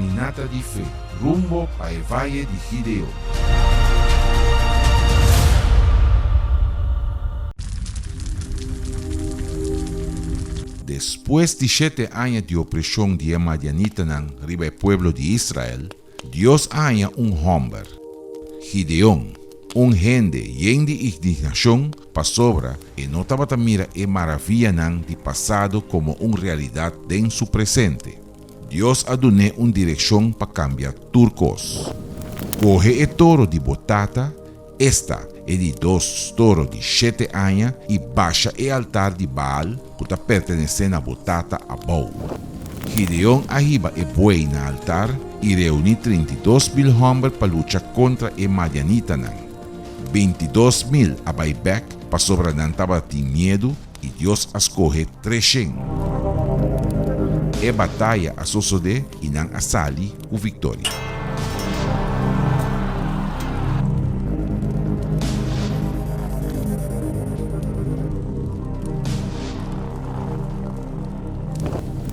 Caminata de Fé, rumbo ao Valle de Gideon. Después de 7 años de opresión de Madianita riba el pueblo de Israel, Dios haya un hombre, Gideón, un gente lleno de indignación para sobra y no estaba mira e maravilla de pasado como una realidad en su presente. Dios ha dado una dirección para cambiar turcos. Coge el toro de botata, esta é de 2 toros de 7 anos e baixa o altar de Baal, que está pertencendo a botata a Baal. Gideon arriba o boi no altar e reúne 32,000 homens para lutar contra o Madianita. 22,000 a buyback para sobra não estava de medo e Deus escolhe 300. A batalha a suceder e não a sali com vitória.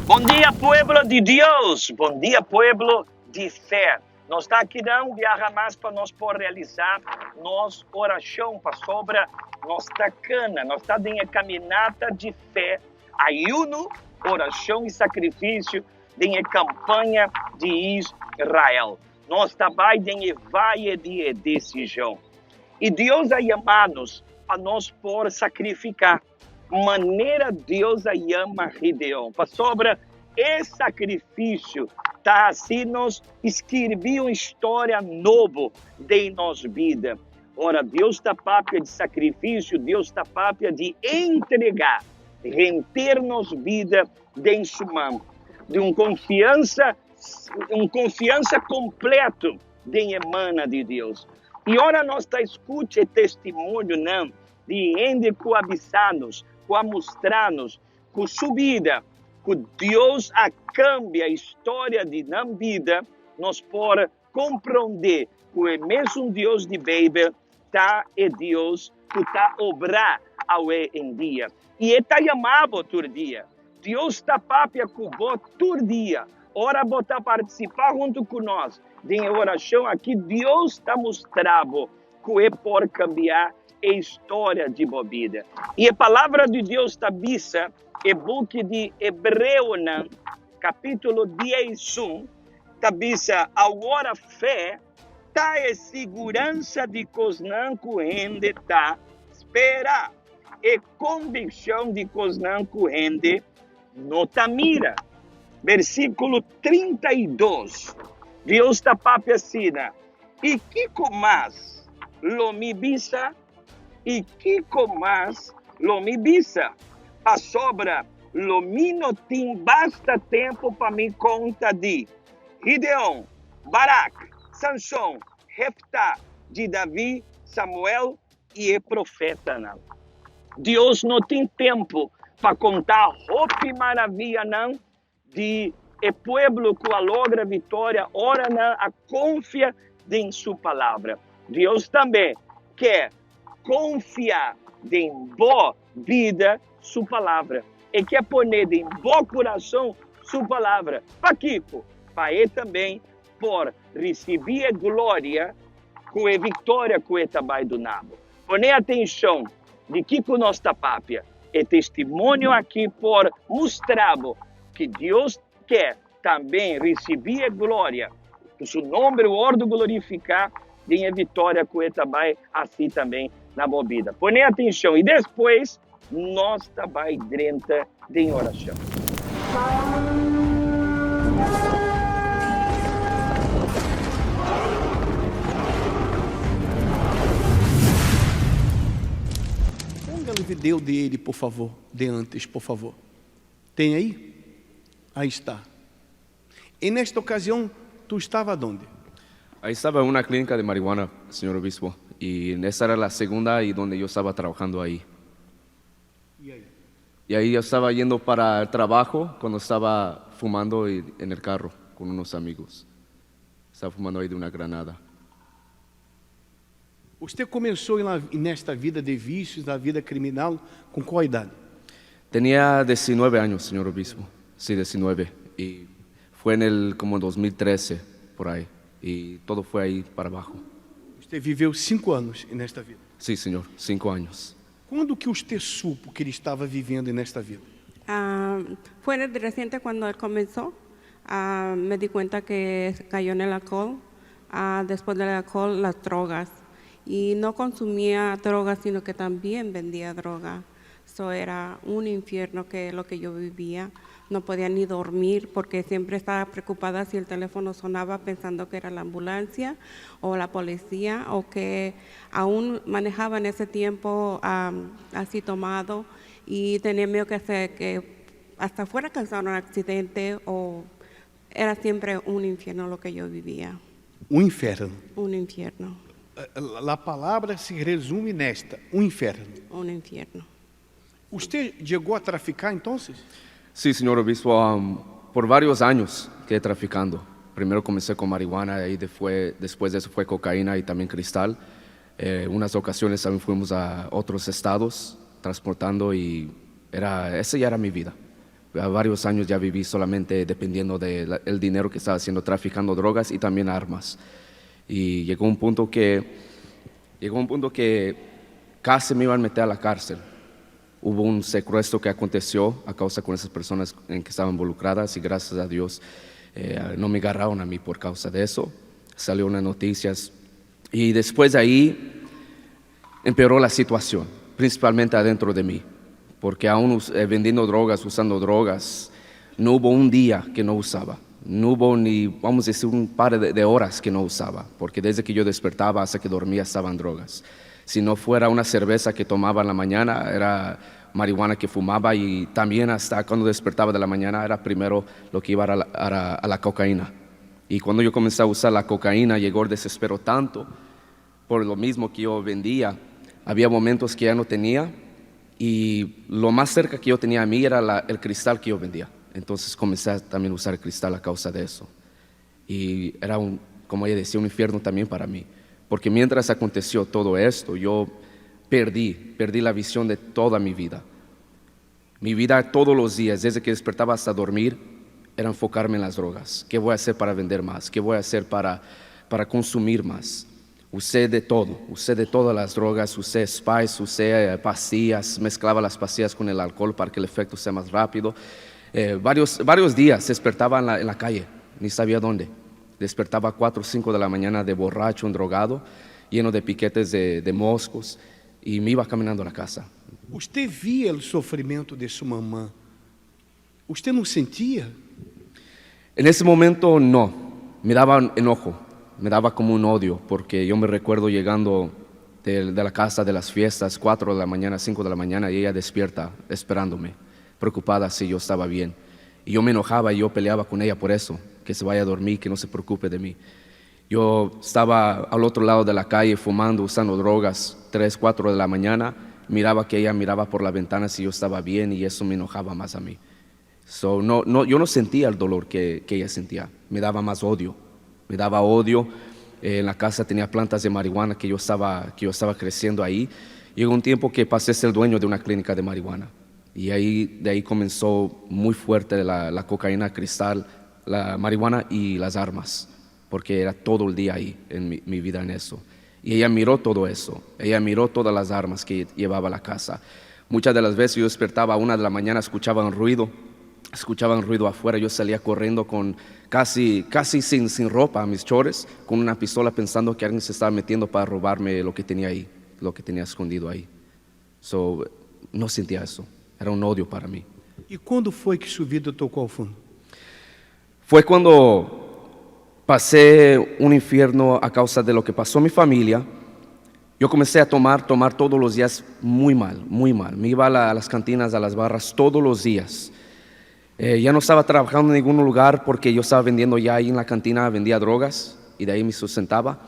Bom dia, pueblo de Deus. Bom dia, pueblo de fé. Nós está aqui não viaja mais para nós por realizar nossa oração para sobre nossa cana. Nós está em caminhada de fé, ayuno, oração e sacrifício em campanha de Israel. Nós também em vale de decisão. E Deus a chamar-nos para nós por sacrificar. Maneira Deus a chama Gideon. Para sobre esse sacrifício, tá assim nós escrevi uma história nova de nossa vida. Ora, Deus está papia de sacrifício, Deus está papia de entregar, render nossa vida de sua mão, de uma confiança completo de emana de Deus. E ora nós está escute testemunho não de gente que avisanos, que mostrar-nos que sua vida, que Deus a cambia a história de nossa vida, nós podemos compreender que o mesmo Deus de Bíblia é Deus que está obrar em dia. E está chamado todo dia. Deus está papia com você todo dia. Ora, você participar junto com nós de oração aqui. Deus está mostrando que é por cambiar a história de sua vida. E a palavra de Deus está vista no book de Hebreu, capítulo 11, está vista agora fé, está a segurança de cosnan corrente, está espera, e convicção de cosnan corrente, não está mira. Versículo 32, Deus está papia assim, e que mais lo me visa, e que mais lo me visa, a sobra lo me não tem basta tempo para me conta de Gideon, Barak, Sansão, Jeftá, de Davi, Samuel e o profeta. Não. Deus não tem tempo para contar roupa maravilha não de o povo que alogra vitória, ora não, a confia em sua palavra. Deus também quer confiar em boa vida sua palavra e quer pôr em bom coração sua palavra. Para Kiko, para ele também por receber a glória com a vitória que é trabalho do nabo. Põe atenção de Kiko nossa papia. É testemunho aqui por mostrar que Deus quer também receber a glória, que o seu nome o ordo glorificar e a vitória que é trabalho assim também na boa vida. Põe atenção e depois nós também dentro de oração. Ponga o vídeo dele, por favor, de antes, por favor. Tem aí? Aí está. E nesta ocasião, tu estava onde? Ahí estaba en una clínica de marihuana, señor obispo, y esa era la segunda y donde yo estaba trabajando ahí. Y ahí yo estaba yendo para el trabajo cuando estaba fumando en el carro con unos amigos. Estaba fumando ahí de una granada. Você começou nesta vida de vícios, na vida criminal, com qual idade? Tenía 19 años, señor obispo. Sí, 19. Y Fue en el como 2013, por ahí, y todo fue ahí para abajo. Você viveu 5 anos nesta vida. Sí, Señor, 5 años. Quando que você supo que ele estava vivendo nesta vida? Fue reciente cuando él comenzó. Me di cuenta que cayó en el alcohol. Después del alcohol, las drogas. Y no consumía drogas, sino que también vendía droga. Eso era un infierno que lo que yo vivía. No podía ni dormir porque siempre estaba preocupada si el teléfono sonaba pensando que era la ambulancia o la policía o que aún manejaba en ese tiempo así tomado y tenía miedo que hasta fuera a causar un accidente o era siempre un infierno lo que yo vivía. Um inferno. Un infierno, A palavra se resume nesta, um inferno. un infierno. Você chegou a traficar então? Sí, señor obispo, por varios años quedé traficando. Primero comencé con marihuana y después de eso fue cocaína y también cristal. Unas ocasiones también fuimos a otros estados transportando y esa ya era mi vida. A varios años ya viví solamente dependiendo del dinero que estaba haciendo, traficando drogas y también armas. Y llegó un punto que casi me iban a meter a la cárcel. Hubo un secuestro que aconteció a causa con esas personas en que estaban involucradas y gracias a Dios no me agarraron a mí por causa de eso. Salió unas noticias y después de ahí empeoró la situación, principalmente adentro de mí, porque aún vendiendo drogas, usando drogas, no hubo un día que no usaba. No hubo ni, vamos a decir, un par de horas que no usaba, porque desde que yo despertaba hasta que dormía estaban drogas. Si no fuera una cerveza que tomaba en la mañana, era marihuana que fumaba y también hasta cuando despertaba de la mañana era primero lo que iba a la cocaína. Y cuando yo comencé a usar la cocaína llegó el desespero tanto por lo mismo que yo vendía. Había momentos que ya no tenía y lo más cerca que yo tenía a mí era el cristal que yo vendía. Entonces comencé también a usar el cristal a causa de eso. Y era, como ella decía, un infierno también para mí. Porque mientras aconteció todo esto, yo perdí la visión de toda mi vida. Mi vida todos los días, desde que despertaba hasta dormir, era enfocarme en las drogas. ¿Qué voy a hacer para vender más? ¿Qué voy a hacer para consumir más? Usé de todo, usé de todas las drogas, usé spice, usé pastillas, mezclaba las pastillas con el alcohol para que el efecto sea más rápido. Varios días despertaba en la calle, ni sabía dónde. Despertaba a 4 o 5 de la mañana de borracho, un drogado, lleno de piquetes de moscos, y me iba caminando a la casa. Usted via o sofrimento de sua mamã. Usted não sentia? En ese momento no, me daba enojo, me daba como un odio, porque yo me recuerdo llegando de la casa de las fiestas, 4 de la mañana, 5 de la mañana, y ella despierta, esperándome, preocupada si yo estaba bien. Y yo me enojaba y yo peleaba con ella por eso, que se vaya a dormir, que no se preocupe de mí. Yo estaba al otro lado de la calle fumando, usando drogas, 3, 4 de la mañana, miraba que ella miraba por la ventana si yo estaba bien y eso me enojaba más a mí. Yo no sentía el dolor que ella sentía, me daba más odio, me daba odio. En la casa tenía plantas de marihuana que yo estaba creciendo ahí. Llegó un tiempo que pasé a ser dueño de una clínica de marihuana y de ahí comenzó muy fuerte la cocaína, cristal, la marihuana y las armas, porque era todo el día ahí en mi vida en eso. Y ella miró todo eso, ella miró todas las armas que llevaba a la casa. Muchas de las veces yo despertaba a 1 de la mañana, escuchaban ruido afuera, yo salía corriendo con casi sin ropa, a mis chores, con una pistola pensando que alguien se estaba metiendo para robarme lo que tenía ahí, lo que tenía escondido ahí. No sentía eso, era un odio para mí. E quando foi que sua vida tocou ao fundo? Fue cuando pasé un infierno a causa de lo que pasó a mi familia. Yo comencé a tomar todos los días muy mal, muy mal. Me iba a las cantinas, a las barras todos los días. Ya no estaba trabajando en ningún lugar porque yo estaba vendiendo ya ahí en la cantina, vendía drogas y de ahí me sustentaba.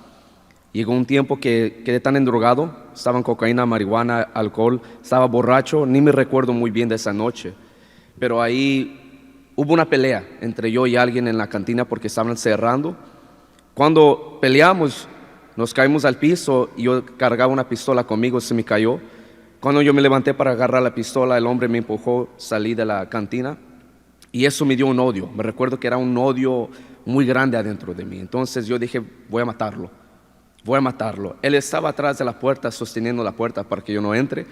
Llegó un tiempo que quedé tan endrogado, estaba en cocaína, marihuana, alcohol, estaba borracho, ni me recuerdo muy bien de esa noche. Pero ahí hubo una pelea entre yo y alguien en la cantina porque estaban cerrando. Cuando peleamos, nos caímos al piso y yo cargaba una pistola conmigo, se me cayó. Cuando yo me levanté para agarrar la pistola, el hombre me empujó, salí de la cantina Y eso me dio un odio. Me recuerdo que era un odio muy grande adentro de mí. Entonces yo dije, voy a matarlo. Voy a matarlo. Él estaba atrás de la puerta, sosteniendo la puerta para que yo no entre.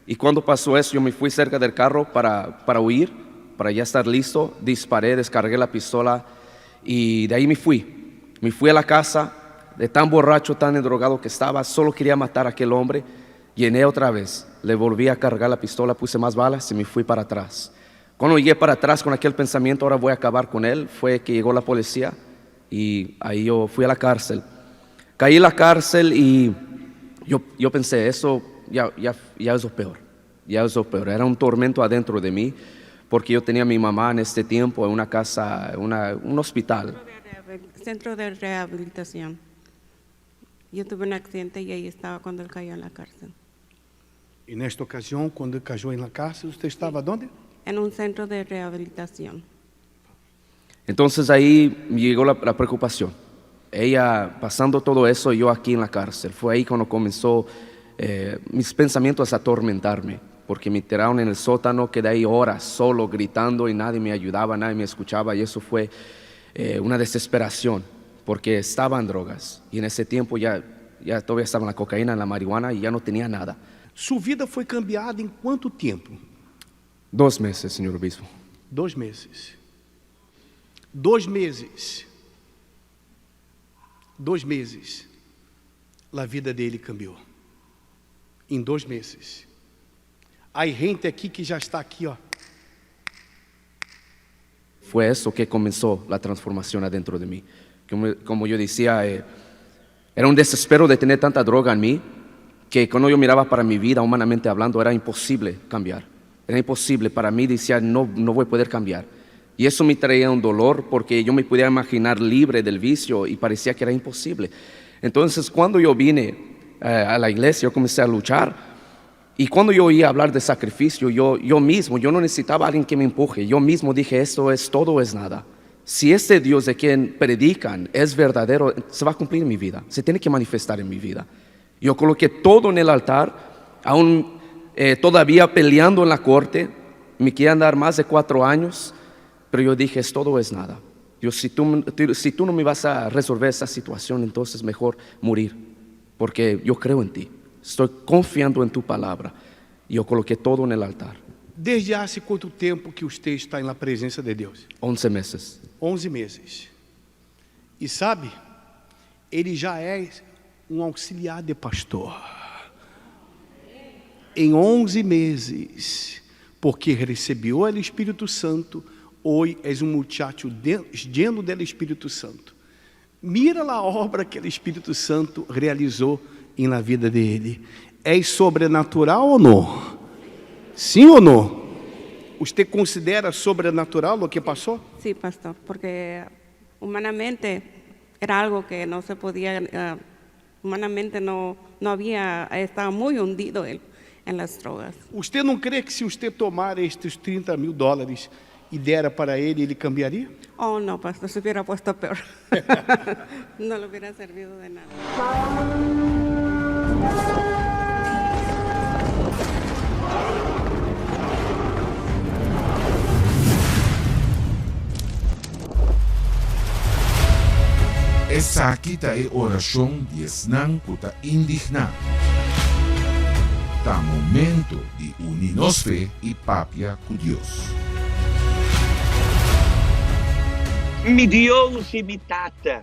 Y cuando pasó eso, yo me fui cerca del carro para huir, para ya estar listo. Disparé, descargué la pistola y de ahí me fui. Me fui a la casa, de tan borracho, tan endrogado que estaba. Solo quería matar a aquel hombre. Llené otra vez. Le volví a cargar la pistola, puse más balas y me fui para atrás. Cuando llegué para atrás con aquel pensamiento, ahora voy a acabar con él, fue que llegó la policía y ahí yo fui a la cárcel. Caí en la cárcel y yo pensé, eso ya es lo peor, ya es lo peor. Era un tormento adentro de mí porque yo tenía a mi mamá en este tiempo en una casa, un hospital. Centro de rehabilitación. Yo tuve un accidente y ahí estaba cuando él cayó en la cárcel. E nesta ocasião, quando ele caiu na cárcel, você estava onde? En un centro de rehabilitación. Entonces ahí me llegó la preocupación. Ella pasando todo eso, yo aquí en la cárcel. Fue ahí cuando comenzó mis pensamientos a atormentarme, porque me tiraron en el sótano, quedé ahí horas solo gritando y nadie me ayudaba, nadie me escuchaba, y eso fue una desesperación, porque estaba en drogas y en ese tiempo ya todavía estaba en la cocaína, en la marihuana y ya no tenía nada. Sua vida foi cambiada em quanto tempo? 2 meses, señor obispo. 2 meses. 2 meses. 2 meses. A vida dele cambiou. Em 2 meses. Há gente aqui que já está aqui, ó. Fue eso que comenzó la transformación adentro de mí. Como yo decía, era un desespero de tener tanta droga en mí, que cuando yo miraba para mi vida, humanamente hablando, era imposible cambiar. Era imposible para mí, decía, no voy a poder cambiar. Y eso me traía un dolor porque yo me podía imaginar libre del vicio y parecía que era imposible. Entonces, cuando yo vine a la iglesia, yo comencé a luchar. Y cuando yo oía hablar de sacrificio, yo mismo, yo no necesitaba a alguien que me empuje. Yo mismo dije, esto es todo o es nada. Si este Dios de quien predican es verdadero, se va a cumplir en mi vida. Se tiene que manifestar en mi vida. Yo coloqué todo en el altar, aún todavía peleando en la corte. Me querían dar más de 4 años, pero yo dije, es todo o es nada. Dios, si tú no me vas a resolver esa situación, entonces mejor morir, porque yo creo en ti. Estoy confiando en tu palabra. Y yo coloqué todo en el altar. Desde hace quanto tempo que você está na presença de Deus? 11 meses. 11 meses. E sabe, ele já é um auxiliar de pastor. Em 11 meses, porque recebeu o Espírito Santo, hoje és um muchacho lleno do Espírito Santo. Mira a obra que o Espírito Santo realizou na vida dele. É sobrenatural ou não? Sim ou não? Você considera sobrenatural o que passou? Sí, pastor, porque humanamente era algo que no se podía, humanamente no había, estaba muy hundido él en las drogas. Você não crê que se você tomar estes $30,000 e dera para ele cambiaria? Oh, no, pastor, se hubiera puesto peor. No le hubiera servido de nada. Essa aqui tá a oração de Esnan kuta indigna. Tá momento de unir nos fé e papia com Deus. Mi Dios y mi tata,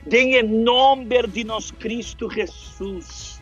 en nombre de nos Cristo Jesús,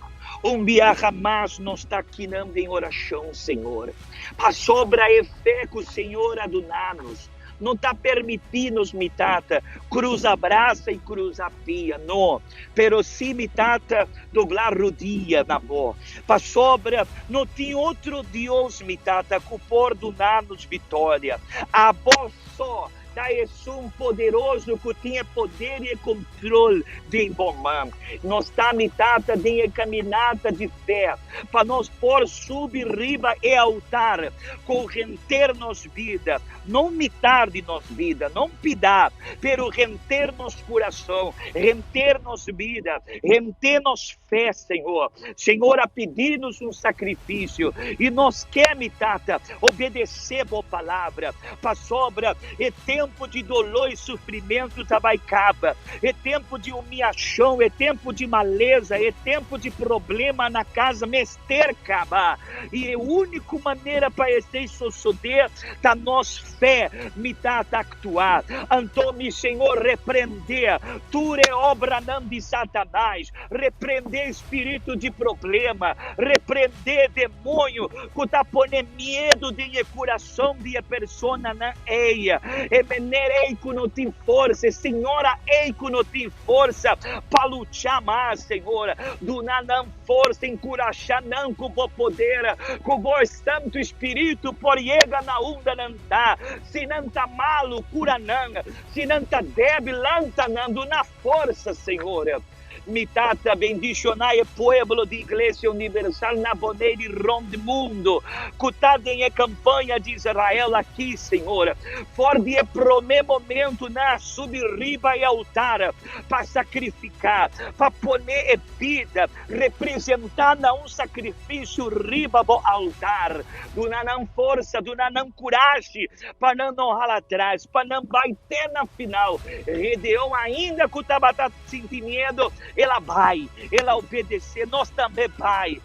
día más nos está quinando em oração, Senhor. Para sobre a fé que o Senhor adunanos, não está permitindo, mi tata, cruzar braça e cruzar pia, não. Pero sim, mi tata, doblar rodilha na boa. Para sobre, não tem outro Deus, mi tata, que por donar-nos vitória. A voz só é um poderoso que tem poder e controle de bombar. Nós estamos em caminhada de fé para nós pôr subir riba e altar, correnter nos vida, não mitar de nos vida, não pidar, pero renter nos coração, renter nos vida, renter nos fé, Senhor. Senhor, a pedir-nos um sacrifício e nós queremos, tata, obedecer a palavra, para sobra, é tempo de dolor e sofrimento vai acabar, é tempo de humilhação, é tempo de maleza, é tempo de problema na casa, mester acabar, e a única maneira para esse suceder, da nossa fé, me tata actuar, então, meu Senhor, repreender, tu é obra não de Satanás, repreender espírito de problema, repreender demônio, que está pondo medo de coração de pessoa na eia, e menere que não tem força, Senhora, que não tem força para lutar mais, Senhora, do não força, encorajar não com o poder, com o Santo Espírito, por chega na onda não tá, se não tá malo, cura não, se não tá débil, lanta não, na força, Senhora. Mi tata bendicionai o povo de Igreja Universal na boneira e rom do mundo, cutadem a campanha de Israel aqui, Senhor, for de primeiro momento na subir riba e altar, para sacrificar, para poner vida, representar na um sacrifício riba do altar, do não força, do não coragem, para não ralar atrás, para não bater na final. Gedeão ainda que estava sentindo medo, ela obedecer, nós também, Pai,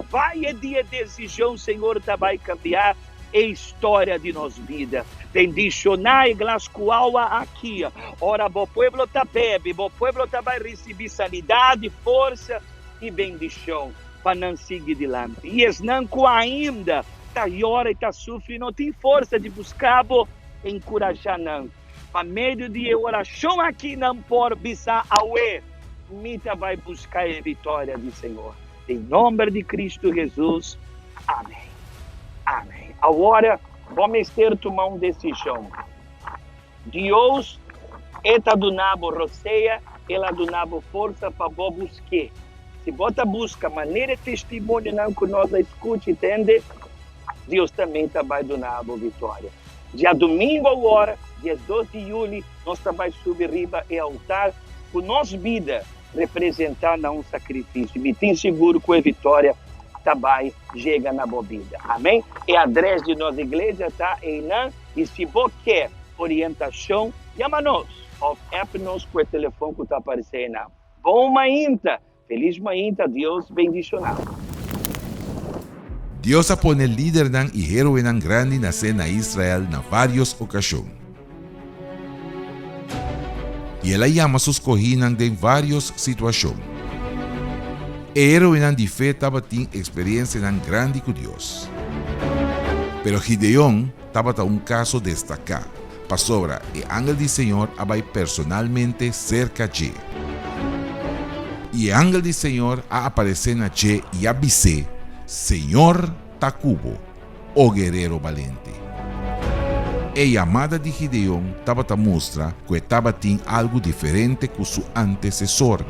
vai de decisão, Senhor, vai cambiar a história de nossa vida. Bendicionai glascoaua aqui, ora, o povo tá bebe, o povo vai receber sanidade, força e bendição, para não seguir adiante. E es não ainda tá chora e tá sofrendo, não tem força de buscar, encorajar não. Para meio de oração aqui, não por bisar aue, Mita vai buscar a vitória do Senhor. Em nome de Cristo Jesus. Amém. Amém. Agora, vamos ter tomar uma decisão. Deus está donando roceia, ela donava força para buscar. Se você busca maneira de testemunho, não que nós escute, entende? Deus também vai donar a vitória. Dia domingo agora, dia 12 de julho, nós também subir riba e altar com nossa vida representar um sacrifício. Me tem seguro que a vitória também chega na bobida. Amém? E a adresse de nossa igreja está em Nan. E se você quer orientação, chama-nos. Ou app-nos com o telefone que está aparecendo. Bom mainta. Feliz mainta. Deus bendicional. Deus a pone líder ng e héroe ng grande na cena Israel na várias ocasiões. E ela llama sus cojinan de várias situações. E héroe ng de fé estava tendo experiência ng grande com Deus. Pero Gideon estava um caso destacado. Para sobra, o ángel do Senhor vai personalmente cerca de. E o ángel do Senhor a aparecer na che e avise, Senhor Tacubo, o guerreiro valente. A amada de Gideon estava a mostrar que estava tendo algo diferente com seu antecessor.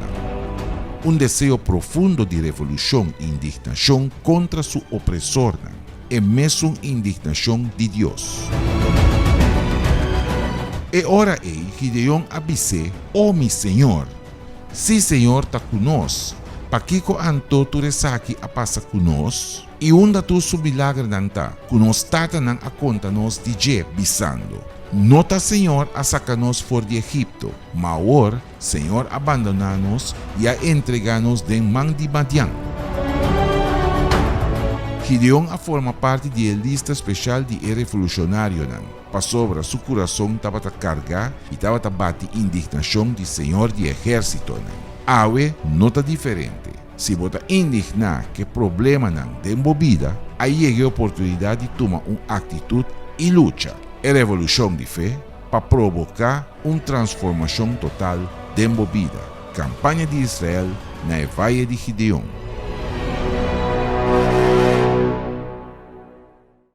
Desejo profundo de revolução e indignação contra seu opressor. E mesmo indignação de Deus. E ora Gideon avise, meu Senhor, se Senhor está conosco, para que anto tu resaki a passa conosco? E onda tu su milagre nanta, kunos tata nang akonta nos DJ bisando. Nota Senhor a sacanos for de Egipto, maor Senhor abandonanos e a entreganos de man de Madian. Gideon a forma parte de lista especial de revolucionário nan. Pa sobra su coração estava a cargar e estava a bate indignação de Senhor de exército nan. Awe nota diferente. Se você indignar que problema não tem movida, aí chega a oportunidade de tomar uma atitude e luta. É revolução de fé para provocar uma transformação total de movida. Campanha de Israel na Vale de Gideon.